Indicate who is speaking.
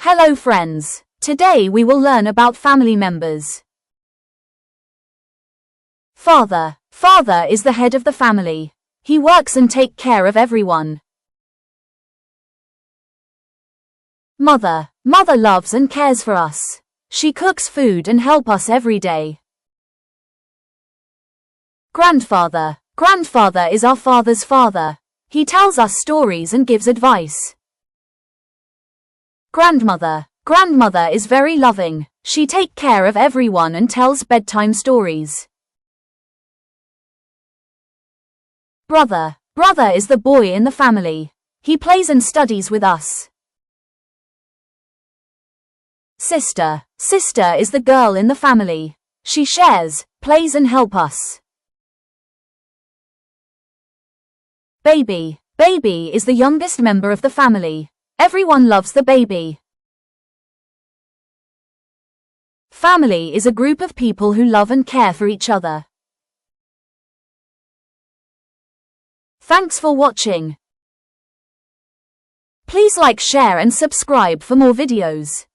Speaker 1: Hello friends. Today we will learn about family members. Father. Father is the head of the family. He works and takes care of everyone. Mother. Mother loves and cares for us. She cooks food and helps us every day. Grandfather. Grandfather is our father's father. He tells us stories and gives advice. Grandmother. Grandmother is very loving. She takes care of everyone and tells bedtime stories. Brother. Brother is the boy in the family. He plays and studies with us. Sister. Sister is the girl in the family. She shares, plays and helps us. Baby. Baby is the youngest member of the family. Everyone loves the baby. Family is a group of people who love and care for each other. Thanks for watching. Please like, share and subscribe for more videos.